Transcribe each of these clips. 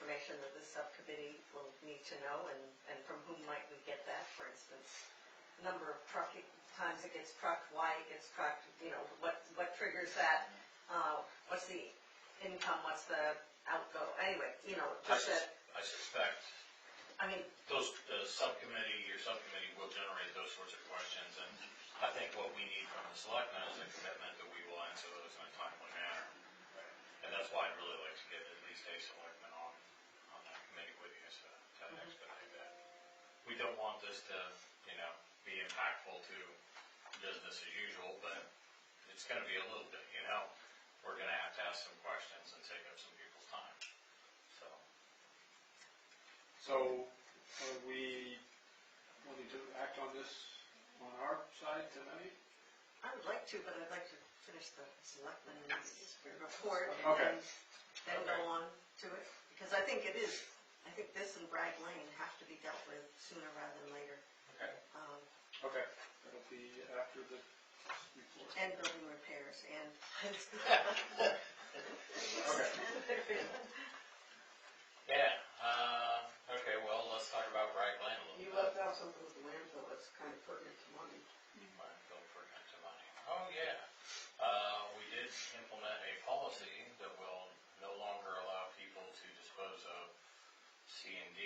information that this subcommittee will need to know, and from whom might we get that, for instance? Number of times it gets trucked, why it gets trucked, what triggers that, what's the income, what's the outgo, anyway, just that. I suspect I mean, your subcommittee will generate those sorts of questions, and I think what we need from the selectmen is a commitment that we will answer those in a timely manner. And that's why I'd really like to get at least a selectman on that committee with you to expedite that. We don't want this to, be impactful to business as usual, but it's going to be a little bit, We're going to have to ask some questions and take up some people's time. So we need to act on this on our side tonight? I would like to, but I'd like to finish the selectmen's report Okay. and then go on to it, because I think this and Bragg Lane have to be dealt with sooner rather than later. Okay. Okay. That'll be after the report. And building repairs and. Okay. Yeah. Okay. Well, let's talk about Bragg Lane a little bit. You left out something with the landfill that's kind of pertinent to money. Landfill pertinent to money. Oh yeah. We did implement a policy that will no longer allow people to dispose of C&D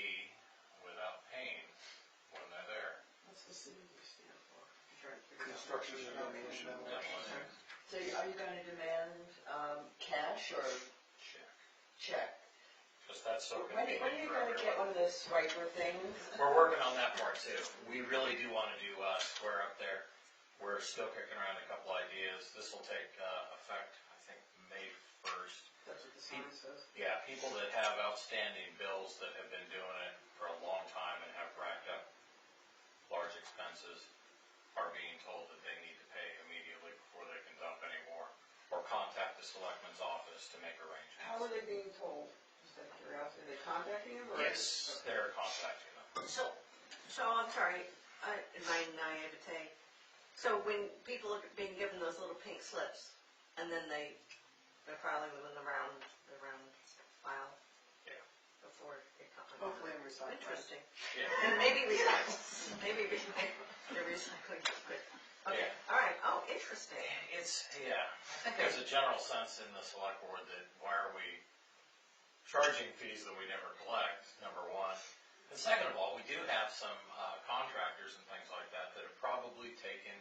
without paying when they're there. What's the C&D stand for? I'm trying to figure it out. Construction and demolition. So are you going to demand cash or check? Because that's so When convenient are you for going to get everyone. one of those swiper things? We're working on that part too. We really do want to do Square up there. We're still kicking around a couple ideas. This will take effect, I think, May 1st. That's what the sign says. Yeah, people that have outstanding bills that have been doing it for a long time and have racked up large expenses are being told that they need to pay immediately before they can dump any more, or contact the selectman's office to make arrangements. How are they being told? Is that curiosity? Are they contacting them? Or Yes, they're contacting them. So I'm sorry, in my naivete. So when people are being given those little pink slips, and then they're filing them in the round file. Yeah. Before it comes. Hopefully in recycling. Interesting. Yeah. And maybe recycle. Maybe the recycling is good. Okay. Yeah. All right. Oh, interesting. I think there's a general sense in the select board that why are we charging fees that we never collect, number one. And second of all, we do have some contractors and things like that that have probably taken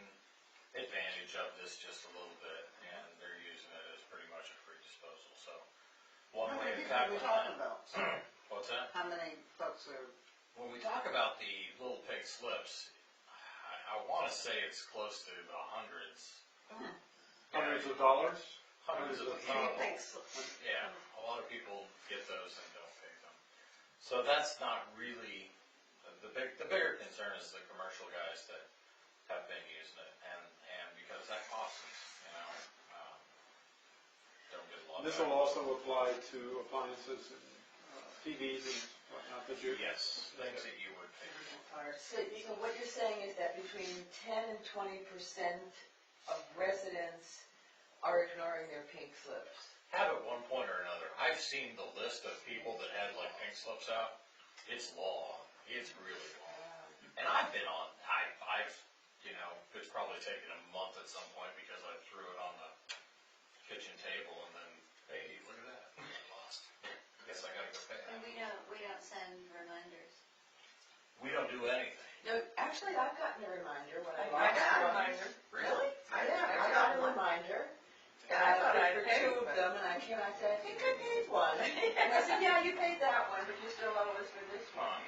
advantage of this just a little bit, and they're using it as pretty much a free disposal. So one How way many of people are we tackling talking that. about? What's that? How many folks are? When we talk about the little pig slips, I want to say it's close to the hundreds. Hundreds of dollars? Hundreds of Any people. pink slips. Yeah, a lot of people get those and don't pay them. So that's not really the bigger concern is the commercial guys that have been using it, and because that costs us, don't get a lot. This will also apply to appliances and TVs and whatnot that you. Yes, things that you would pay. So what you're saying is that between 10 and 20% of residents are ignoring their pink slips. Have at one point or another. I've seen the list of people that had like pink slips out. It's long. It's really long. And I've been on. I've it's probably taken a month at some point because I threw it on the kitchen table and then, hey, look at that. I lost. Guess I gotta go pay And that. we don't send reminders. We don't do anything. No, actually, I've gotten a reminder when I got a reminder. Really? I got a reminder. Yeah, I thought I for paid, two of but- them, and I came and I said, I think I paid one. And I said, yeah, you paid that one, but you still owe us for this one.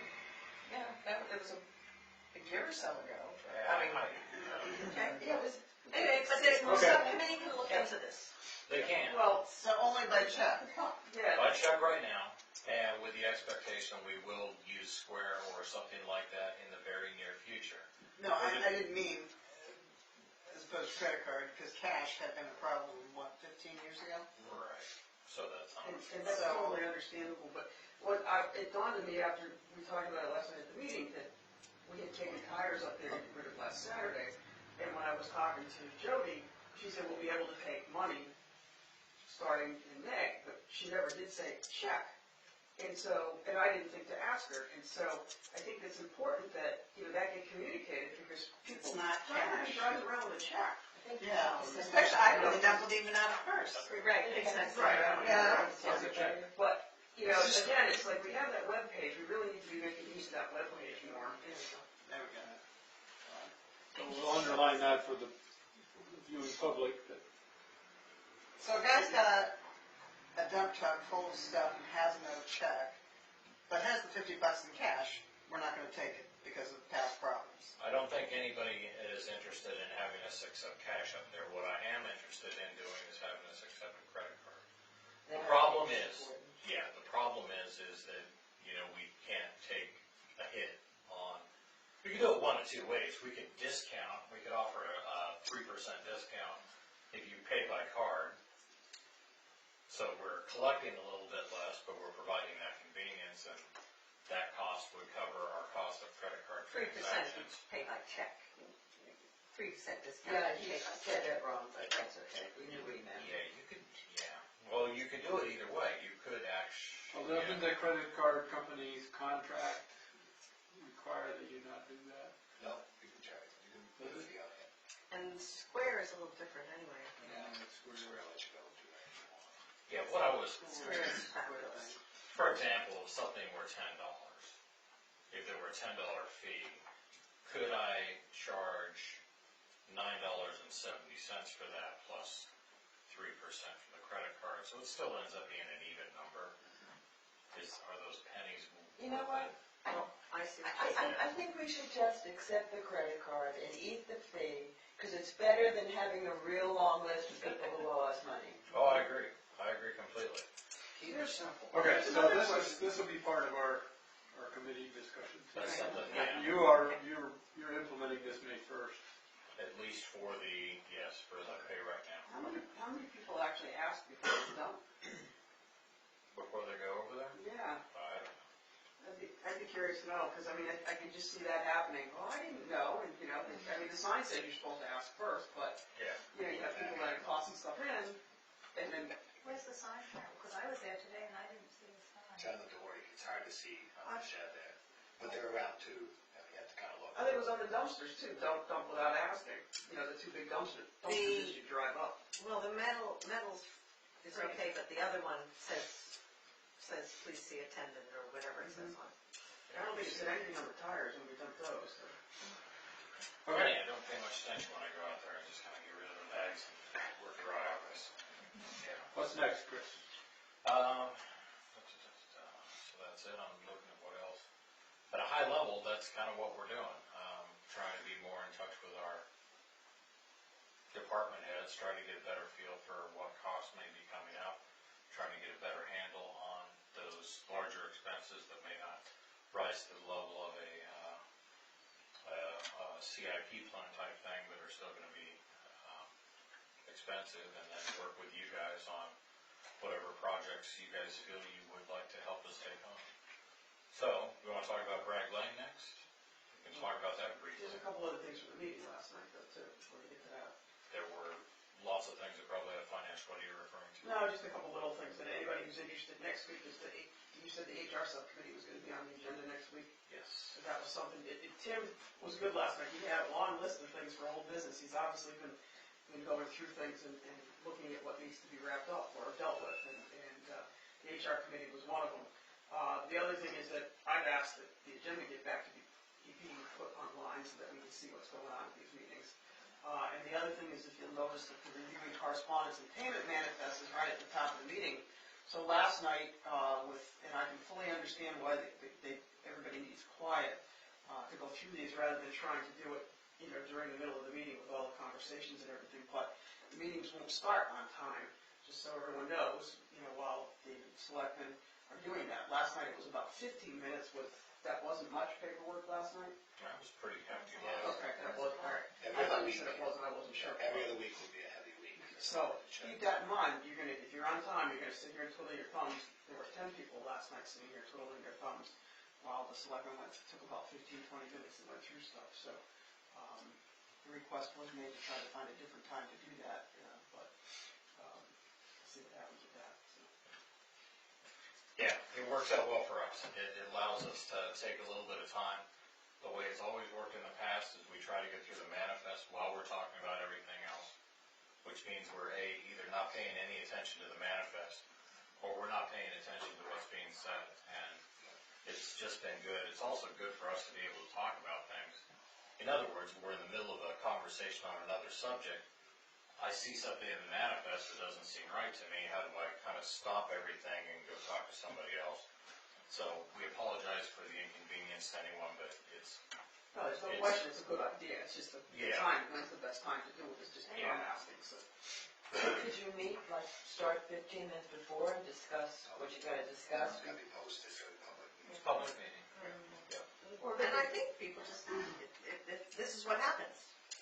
Yeah, that was a year or so ago. Okay. Yeah, it was. Anyway, but the subcommittee can look into this. They can. Well, so only by check. Yeah. I check right now, and with the expectation we will use Square or something like that in the very near future. No, I didn't mean as opposed to credit card, because cash had been a problem, 15 years ago? Right. So that's not. And that's totally understandable, but it dawned on me after we talked about it last night at the meeting that we had taken tires up there to get rid of last Saturday, and when I was talking to Jody, she said we'll be able to take money starting in May, but she never did say check. And so, and I didn't think to ask her, and so I think it's important that, that get communicated, because people. It's not cash. Drive around with a check. Yeah, especially, I really dump it even out of purse. Right, exactly. Right. Yeah. But, again, it's like, we have that webpage, we really need to be making use of that webpage more. There we go. So we'll underline that for the viewing public, that So a guy's got a dump truck full of stuff and has no check, but has the $50 in cash, we're not gonna take it because of past problems. I don't think anybody is interested in having us accept cash up there. What I am interested in doing is having us accept a credit card. The problem is that, we can't take a hit on, we can do it one of two ways. We could discount, we could offer a 3% discount if you pay by card. So we're collecting a little bit less, but we're providing that convenience, and that cost would cover our cost of credit card 3% transactions. pay by check. 3% discount. Yeah, he said that wrong, but that's okay, we knew what he meant. Yeah, well, you could do it either way. You could well, actually. doesn't the credit card company's contract require that you not do that? No, you can check. You can put a fee on it. And Square is a little different anyway. Yeah, it's where I'll let you go to that if you want. Yeah, what I was, Square is fabulous. for example, if something were $10, if there were a $10 fee, could I charge $9.70 for that plus 3% for the credit card? So it still ends up being an even number. Are those pennies? You know what? I see what you're saying. I think we should just accept the credit card and eat the fee, because it's better than having a real long list of people who owe us money. Oh, I agree completely. Keep it simple. Okay, so this will be part of our committee discussion. That's something, yeah. You're implementing this May 1st. At least for the pay right now. How many people actually ask before it's done? Before they go over there? Yeah, I don't know. I'd be curious to know, because I could just see that happening. Well, I didn't know, and the sign said you're supposed to ask first, but, Yeah. you have people that are tossing stuff in, and then, Where's the sign from? Because I was there today and I didn't see the sign. It's on the door. It's hard to see on the shed there. But they're around too. You have to kind of look. I think it was on the dumpsters too, don't dump without asking. The two big dumpsters as you drive up. Well, the metals is okay, but the other one says please see attendant or whatever it says on. I don't think it said anything on the tires when we dumped those, so. Okay, I don't pay much attention when I go out there. I just kind of get rid of the bags and work dry office. Yeah. What's next, Chris? So that's it. I'm looking at what else. At a high level, that's kind of what we're doing. Trying to be more in touch with our department heads, trying to get a better feel for what costs may be coming up, trying to get a better handle on those larger expenses that may not rise to the level of a CIP plan type thing, but are still going to be expensive, and then work with you guys on whatever projects you guys feel you would like to help us take on. So, we want to talk about Bragg Lane next? We can talk about that briefly. There's a couple other things from the meeting last night though too, before we get to that. There were lots of things that probably had finance. What are you referring to? No, just a couple little things that anybody who's interested next week is you said the HR subcommittee was gonna be on the agenda next week. Yes. So that was something, Tim was good last night, he had a long list of things for old business, he's obviously been going through things and looking at what needs to be wrapped up or dealt with, and the HR committee was one of them. The other thing is that I've asked that the agenda get back to be being put online so that we can see what's going on at these meetings. And the other thing is, if you'll notice that the reviewing correspondence and payment manifest is right at the top of the meeting. So last night, and I can fully understand why everybody needs quiet to go through these rather than trying to do it, during the middle of the meeting with all the conversations and everything. But the meetings won't start on time, just so everyone knows, while the selectmen are doing that. Last night it was about 15 minutes that wasn't much paperwork last night. That was pretty hefty. Okay, that was, all right. Every I thought other you said it week. wasn't, I wasn't sure. Every other week will be a heavy week. So, keep that in mind, if you're on time, you're gonna sit here and twiddle your thumbs. There were 10 people last night sitting here twiddling their thumbs, while the selectmen took about 15, 20 minutes and went through stuff, so, the request was made to try to find a different time to do that, but, we'll see what happens with that, so. Yeah, it works out well for us. It allows us to take a little bit of time. The way it's always worked in the past is we try to get through the manifest while we're talking about everything else, which means we're either not paying any attention to the manifest or we're not paying attention to what's being said. And it's just been good. It's also good for us to be able to talk about things. In other words, we're in the middle of a conversation on another subject. I see something in the manifest that doesn't seem right to me. How do I kind of stop everything and go talk to somebody else? So we apologize for the inconvenience to anyone, but it's... No, there's no question it's a good idea, it's just the time, when's the best time to do it, is just what I'm asking, so. Could you meet, like, start 15 minutes before and discuss what you gotta discuss? It's gotta be posted for the public. It's a public meeting. And I think people just, this is what happens,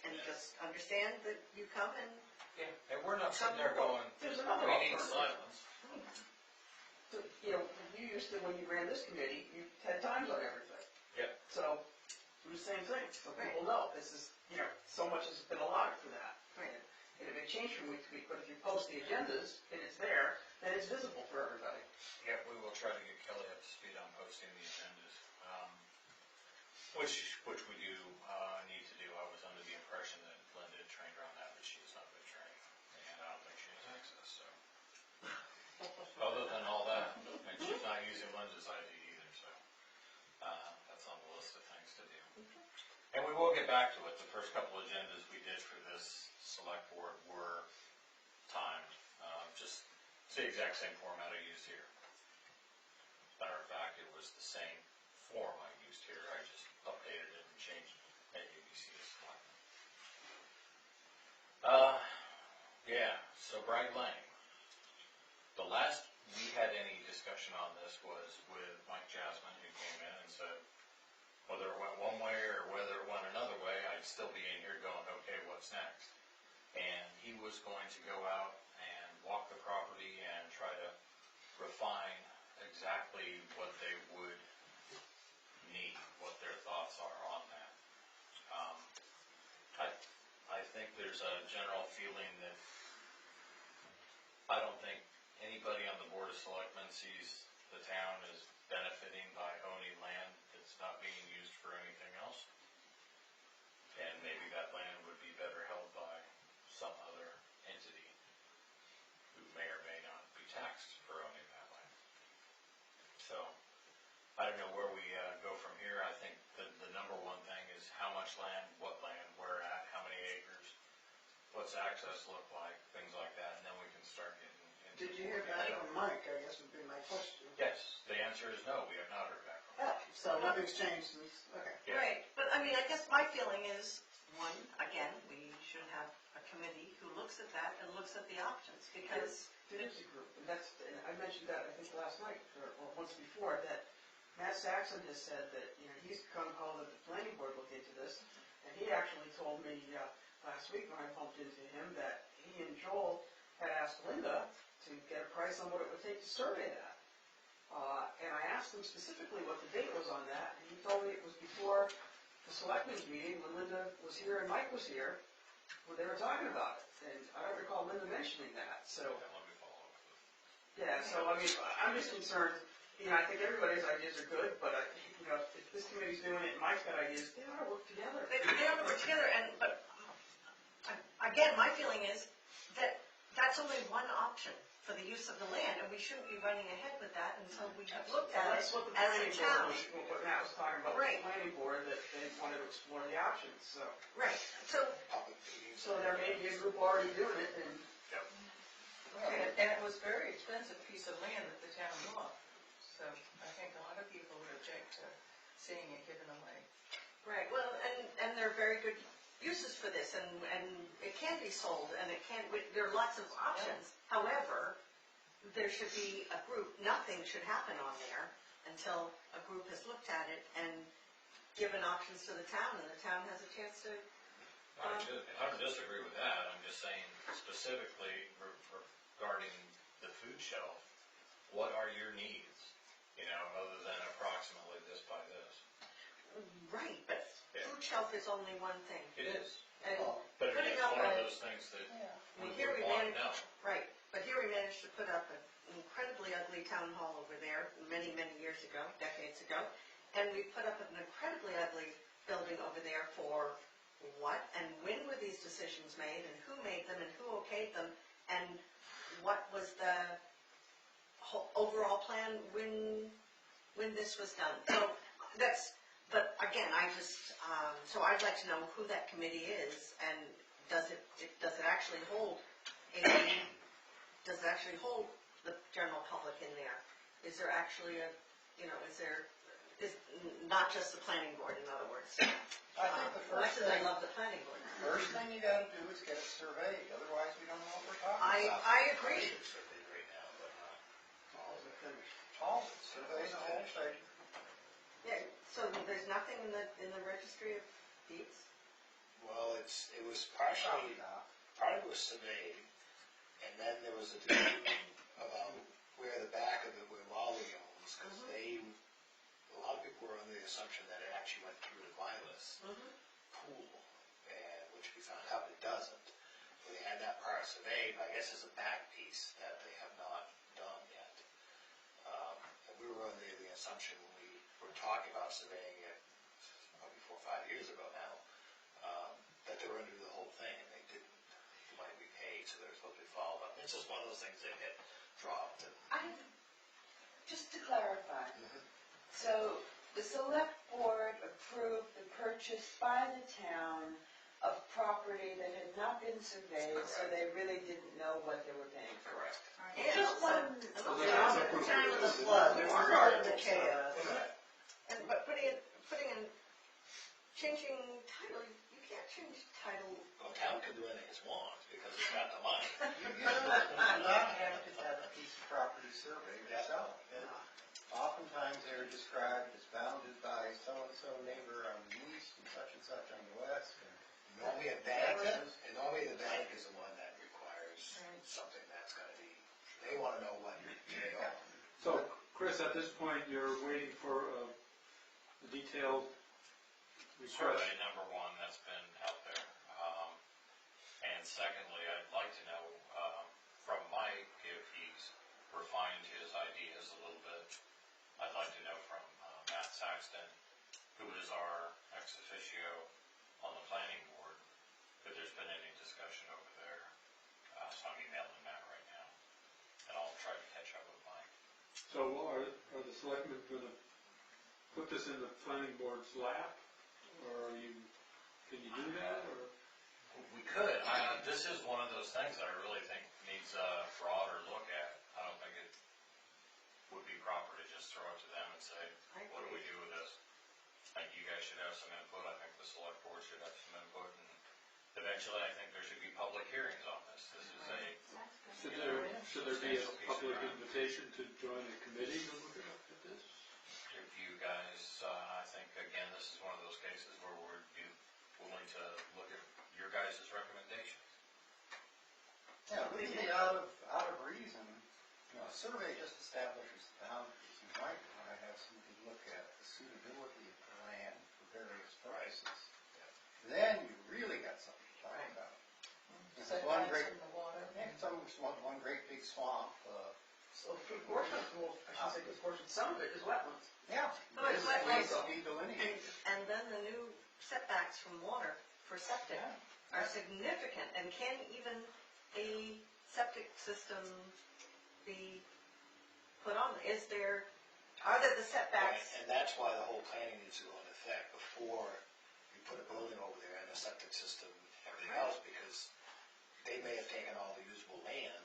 and just understand that you come and Yeah, and we're not sitting there going, There's another we need alternative. silence. So, you know, you used to, when you ran this committee, you had times on everything. Yep. So, do the same thing, so people know, this is, you know, so much has been allotted for that. And it may change from week to week, but if you post the agendas, and it's there, then it's visible for everybody. Yeah, we will try to get Kelly up to speed on posting the agendas, which we do need to do. I was under the impression that Linda had trained her on that, but she has not been trained, and I don't think she has access, so. Other than all that, and she's not using Linda's ID either, so that's on the list of things to do. And we will get back to it. The first couple agendas we did for this select board were timed, just it's the exact same format I used here. Matter of fact, it was the same form I used here. I just updated it and changed ABC to select. Yeah, so Bragg Lane. The last we had any discussion on this was with Mike Jasmine, who came in and said, whether it went one way or whether it went another way, I'd still be in here going, okay, what's next? And he was going to go out and walk the property and try to refine exactly what they would need, what their thoughts are on that. I think there's a general feeling that I don't think anybody on the Board of Selectmen sees the town as benefiting by owning land that's not being used for anything else. And maybe that land would be better held by some other entity who may or may not be taxed for owning that land. So, I don't know where we go from here. I think the number one thing is how much land, what land, where at, how many acres, what's access look like, things like that, and then we can start getting into. Did you hear back from Mike, I guess would be my question. Yes, the answer is no, we have not heard back from him. Oh, so nothing's changed since, okay. Yeah. Right, but I mean, I guess my feeling is, one, again, we should have a committee who looks at that and looks at the options, because. There is a group, and and I mentioned that, I think, last night, or once before, that Matt Saxon has said that, you know, he's going to call the planning board look into this, and he actually told me last week when I bumped into him that he and Joel had asked Linda to get a price on what it would take to survey that. And I asked him specifically what the date was on that, and he told me it was before the selectmen's meeting when Linda was here and Mike was here, when they were talking about it. And I don't recall Linda mentioning that, so. Let me follow up with it. Yeah, so I mean, I'm just concerned, you know, I think everybody's ideas are good, but you know, if this committee's doing it and Mike's got ideas, they ought to work together. They ought to work together, but again, my feeling is that that's only one option for the use of the land, and we shouldn't be running ahead with that until we have looked at it That's what the as a planning town. board, what Matt was talking about, Right. the planning board, that they wanted to explore the options, so. Right, so, Public meetings. So there may be a group already doing it, and. And it was a very expensive piece of land that the town bought, so I think a lot of people would object to seeing it given away. right, well, and there are very good uses for this, and it can be sold, and it can, there are lots of options. However, there should be a group, nothing should happen on there until a group has looked at it and given options to the town, and the town has a chance to. I don't disagree with that. I'm just saying specifically regarding the food shelf, what are your needs? You know, other than approximately this by this. Right, but food shelf is only one thing. It is. And But putting it's up one of a, those things that I we mean, here would we want to manage, know. right, But here we managed to put up an incredibly ugly town hall over there many, many years ago, decades ago. And we put up an incredibly ugly building over there for what? And when were these decisions made? And who made them? And who okayed them? And what was the whole overall plan when this was done? So that's, but again, so I'd like to know who that committee is, and does it actually hold the general public in there? Is there actually is not just the planning board, in other words? I think the Much first as I thing, love the planning board. first thing you gotta do is get it surveyed, otherwise we don't know what we're talking about. I agree. It's surveyed right now, but All of it finished. All of it, survey the whole thing. Yeah, so there's nothing in the registry of deeds? well, it was partially, part of it was surveyed, and then there was a dispute about where the back of it, where Lolly owns, because a lot of people were under the assumption that it actually went through the Vilas pool, and which we found out it doesn't. So they had that part surveyed, but I guess there's a back piece that they have not done yet. And we were under the assumption when we were talking about surveying it, probably 4 or 5 years ago now, that they were going to do the whole thing, and they didn't. The money we paid, so they were supposed to be followed up. It's just one of those things that get dropped. And Just to clarify, so the select board approved the purchase by the town of property that had not been surveyed, so they really didn't know what they were paying for. correct. Just one, At the time of the flood, there was part of the chaos. but putting in, changing title, you can't change title. Well, town can do anything it wants because it's got the money. You do not have to have a piece of property surveyed yourself. And oftentimes they're described as bounded by so-and-so neighbor on the east and such on the west. Normally a bank, and normally the bank is the one that requires something that's gonna be, they wanna know what they own. So, Chris, at this point, you're waiting for a detailed request. Survey number one, that's been out there. And secondly, I'd like to know, from Mike, if he's refined his ideas a little bit. I'd like to know from Matt Saxton, who is our ex officio on the planning board, if there's been any discussion over there. So I'm emailing Matt right now, and I'll try to catch up with Mike. So are the selectmen gonna put this in the planning board's lap? Or can you do that, or? We could. This is one of those things that I really think needs a broader look at. I don't think it would be proper to just throw it to them and say, what do we do with this? I think you guys should have some input. I think the select board should have some input. And eventually, I think there should be public hearings on this. This is Should there be a public invitation to join a committee to look at this? If you guys, I think, again, this is one of those cases where we'd be willing to look at your guys' recommendations. Yeah, it would be out of reason. You know, a survey just establishes the boundaries. You might want to have somebody look at the suitability of the land for various purposes. Then you really got something to talk about. It's one great, one great big swamp. So for portion, I should say, because portion, some of it is wetlands. Yeah. No, it's wetlands. It'll be delineated. And then the new setbacks from water for septic are significant, and can even a septic system be put on? Are there the setbacks? And that's why the whole planning needs to go into effect before you put a building over there and a septic system, everything else, because they may have taken all the usable land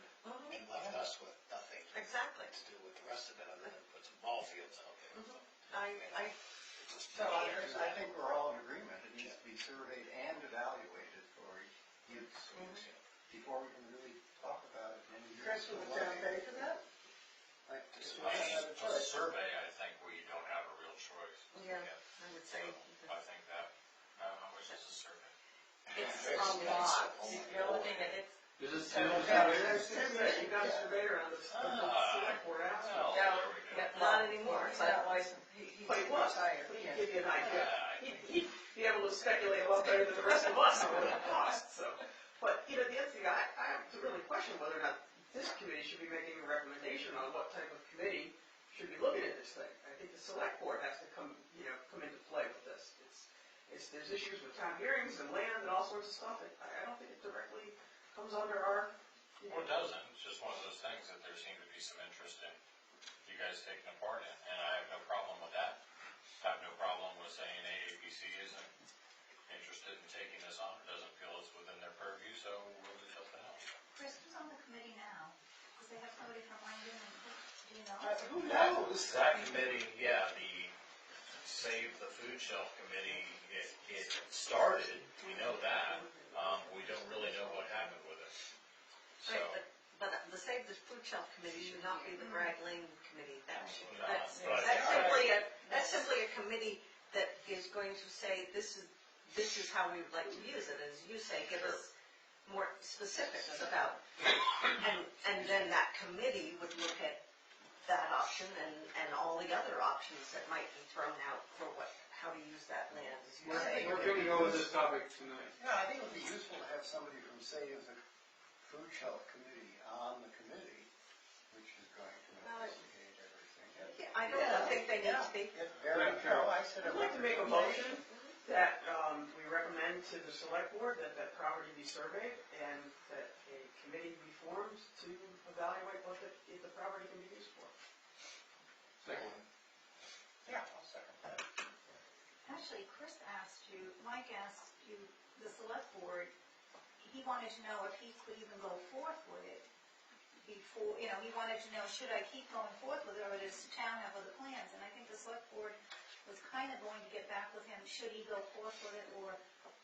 and left us with nothing Exactly. to do with the rest of it, other than put some ball fields out there. So I think we're all in agreement. It needs to be surveyed and evaluated for use before we can really talk about it. Chris, will the town pay for that? A survey, I think we don't have a real choice. Yeah, I would say. I think that, which is a survey. It's a lot. You're looking at it. Is it There's you got a surveyor on the select board after. Well, there we go. Not anymore. He's not licensed. But he was, retired. but he'd give you an idea. Yeah, He'd be able to speculate a lot better than the rest of us on what it costs, so. But, at the end of the day, I have to really question whether or not this committee should be making a recommendation on what type of committee should be looking at this thing. I think the select board has to come into play with this. There's issues with town hearings and land and all sorts of stuff, and I don't think it directly comes under our. Well, it doesn't, it's just one of those things that there seemed to be some interest in you guys taking a part in, and I have no problem with that. I have no problem with saying AAPC isn't interested in taking this on, or doesn't feel it's within their purview, so we'll do something else. Chris, who's on the committee now? Because they have somebody from Langdon and, do you know? Who knows? That committee, yeah, the Save the Food Shelf Committee, it started, we know that, we don't really know what happened with it. So, Right, but the Save the Food Shelf Committee should not be the Bragg Lane Committee. No, That's but- that's simply a committee that is going to say, this is how we would like to use it, as you say, give us more specifics about. And then that committee would look at that option and all the other options that might be thrown out for how to use that land, as you say. Where can we go with this topic tonight? Yeah, I think it would be useful to have somebody from, say, the Food Shelf Committee on the committee, which is going to investigate everything. I don't think they need to be. Get very, no, I said. I'd like to make a motion that we recommend to the select board that that property be surveyed and that a committee be formed to evaluate what the property can be used for. Second. Yeah, I'll second that. Actually, Chris asked you, Mike asked you, the select board, he wanted to know if he could even go forth with it before, he wanted to know, should I keep going forth with it, or does the town have other plans? And I think the select board was kind of going to get back with him, should he go forth with it, or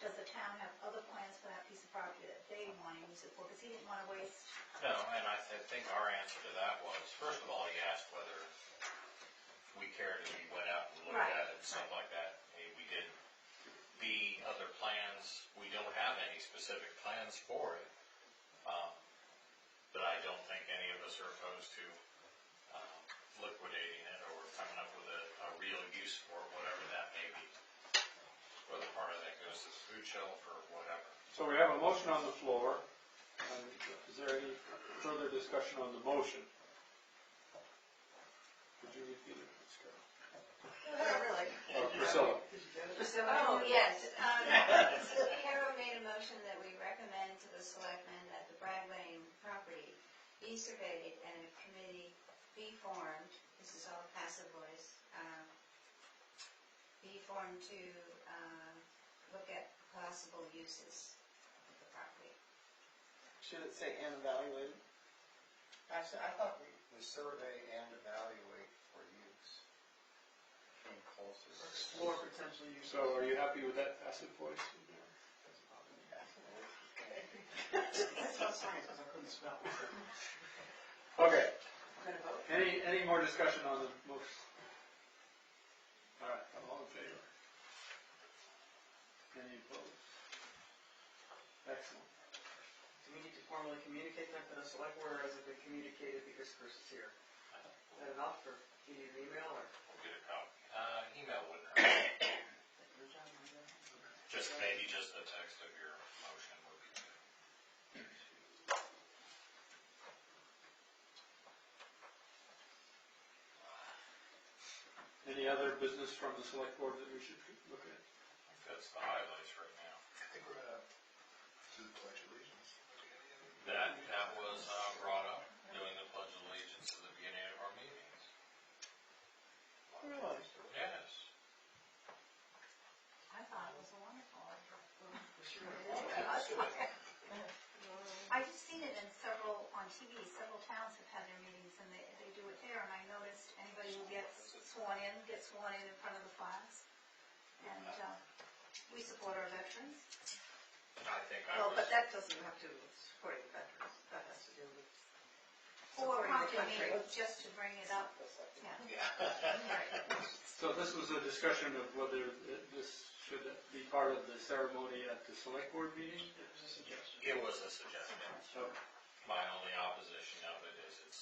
does the town have other plans for that piece of property that they want to use it for? Because he didn't want to waste. No, and I think our answer to that was, first of all, he asked whether we cared if we went out and looked at it and stuff like that. Hey, we didn't. The other plans, we don't have any specific plans for it. But I don't think any of us are opposed to liquidating it or coming up with a real use for it, whatever that may be. Whether part of that goes to the food shelf or whatever. So we have a motion on the floor. Is there any further discussion on the motion? Could you repeat it, Ms. Carroll? Not really. Priscilla. Oh, yes. Carol made a motion that we recommend to the selectmen that the Bragg Lane property be surveyed and a committee be formed, this is all passive voice, be formed to look at possible uses of the property. Should it say and evaluate? I thought we survey and evaluate for use. Came closest. Explore potential use. So are you happy with that passive voice in there? That's not science, because I couldn't spell. Okay. We're gonna vote? Any more discussion on the motion? All right, all in favor? Any opposed? Excellent. Do we need to formally communicate that to the select board, or has it been communicated because Chris is here? Is that enough, or do you need an email, or? We'll get a copy. Email wouldn't hurt. Maybe just the text of your motion would be good. Any other business from the select board that we should look at? That's the highlights right now. I think we're gonna do the pledge of allegiance. That was brought up, doing the pledge of allegiance at the beginning of our meetings. Really? Yes. I thought it was a wonderful. Absolutely. I just seen it on TV, several towns have had their meetings and they do it there, and I noticed anybody who gets sworn in in front of the flags. And we support our veterans. I think I Well, was, but that doesn't have to do with supporting the veterans, that has to do with Or supporting the prompting me country. just to bring it up. Yeah. yeah. So this was a discussion of whether this should be part of the ceremony at the select board meeting? It was a suggestion. It was a suggestion. So, My only opposition of it is its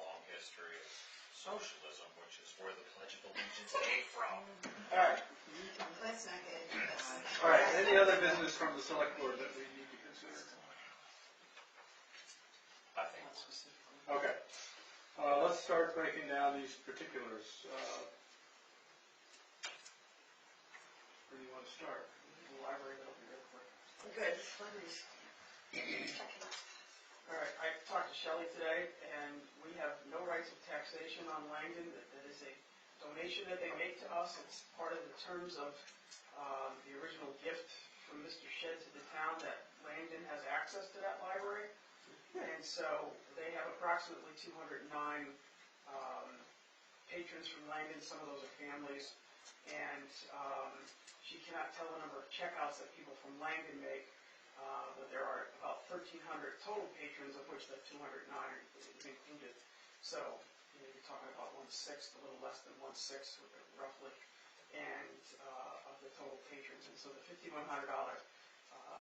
long history of socialism, which is where the Pledge of Allegiance came from. all right. Let's not get into this. All right, any other business from the select board that we need to consider? I think let's start breaking down these particulars. Where do you want to start? The library, that'll be real quick. Good, let me check it out. All right, I talked to Shelley today, and we have no rights of taxation on Langdon. That is a donation that they make to us. It's part of the terms of the original gift from Mr. Shedd to the town that Langdon has access to that library. And so they have approximately 209 patrons from Langdon. Some of those are families. And she cannot tell the number of checkouts that people from Langdon make. But there are about 1,300 total patrons, of which the 209 is included. So you're talking about 1/6, a little less than 1/6 roughly, and of the total patrons. And so the $5,100